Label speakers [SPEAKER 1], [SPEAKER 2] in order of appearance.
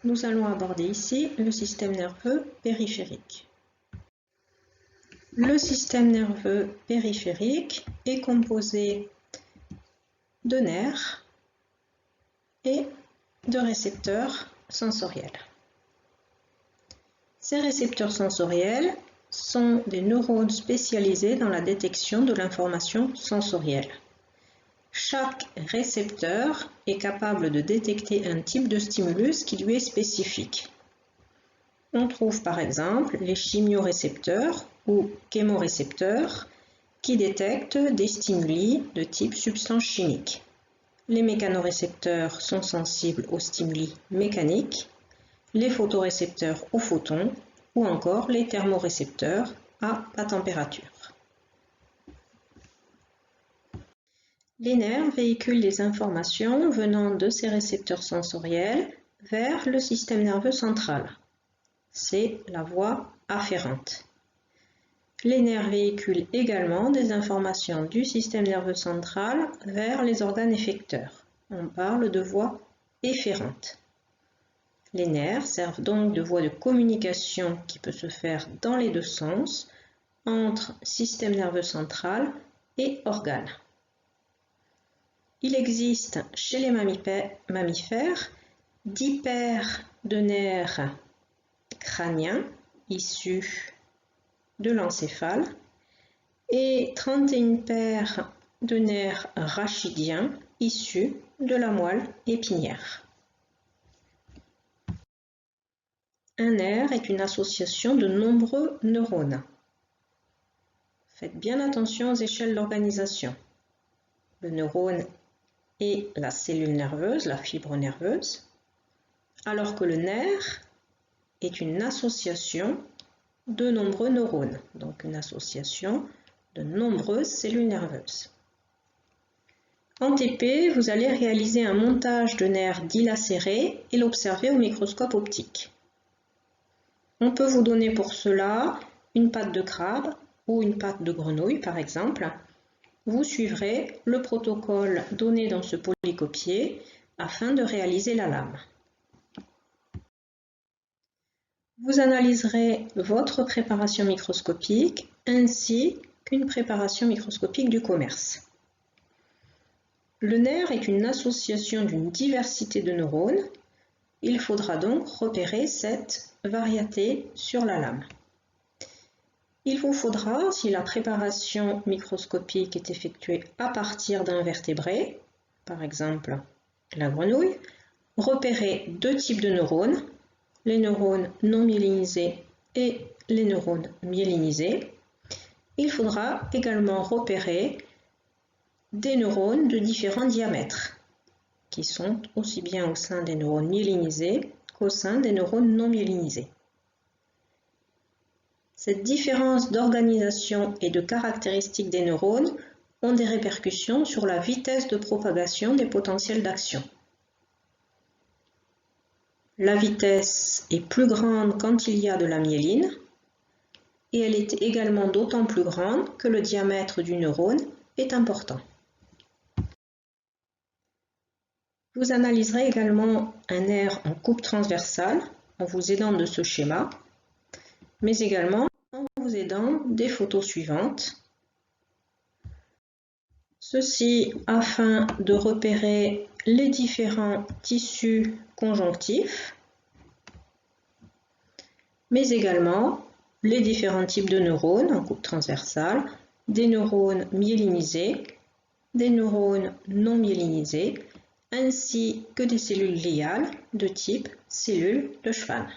[SPEAKER 1] nous allons aborder ici le système nerveux périphérique. Le système nerveux périphérique est composé de nerfs et de récepteurs sensoriels. Ces récepteurs sensoriels sont des neurones spécialisés dans la détection de l'information sensorielle. Chaque récepteur est capable de détecter un type de stimulus qui lui est spécifique. On trouve par exemple les chimiorécepteurs ou chémorécepteurs qui détectent des stimuli de type substance chimique. Les mécanorécepteurs sont sensibles aux stimuli mécaniques, les photorécepteurs aux photons ou encore les thermorécepteurs à la température. Les nerfs véhiculent les informations venant de ces récepteurs sensoriels vers le système nerveux central. C'est la voie afférente. Les nerfs véhiculent également des informations du système nerveux central vers les organes effecteurs. On parle de voie efférente. Les nerfs servent donc de voie de communication qui peut se faire dans les deux sens entre système nerveux central et organes. Il existe chez les mammifères 10 paires de nerfs crâniens issus de l'encéphale et 31 paires de nerfs rachidiens issus de la moelle épinière. Un nerf est une association de nombreux neurones. Faites bien attention aux échelles d'organisation. Le neurone est la cellule nerveuse, la fibre nerveuse, alors que le nerf est une association de nombreux neurones, donc une association de nombreuses cellules nerveuses. En TP, vous allez réaliser un montage de nerfs dilacérés et l'observer au microscope optique. On peut vous donner pour cela une patte de crabe ou une patte de grenouille par exemple. Vous suivrez le protocole donné dans ce polycopier afin de réaliser la lame. Vous analyserez votre préparation microscopique ainsi qu'une préparation microscopique du commerce. Le nerf est une association d'une diversité de neurones. Il faudra donc repérer cette variété sur la lame. Il vous faudra, si la préparation microscopique est effectuée à partir d'un vertébré, par exemple la grenouille, repérer deux types de neurones, les neurones non myélinisés et les neurones myélinisés. Il faudra également repérer des neurones de différents diamètres, qui sont aussi bien au sein des neurones myélinisés qu'au sein des neurones non myélinisés. Cette différence d'organisation et de caractéristiques des neurones ont des répercussions sur la vitesse de propagation des potentiels d'action. La vitesse est plus grande quand il y a de la myéline et elle est également d'autant plus grande que le diamètre du neurone est important. Vous analyserez également un nerf en coupe transversale en vous aidant de ce schéma, mais également en vous aidant des photos suivantes. Ceci afin de repérer les différents tissus conjonctifs, mais également les différents types de neurones en coupe transversale, des neurones myélinisés, des neurones non myélinisés, ainsi que des cellules gliales de type cellule de Schwann.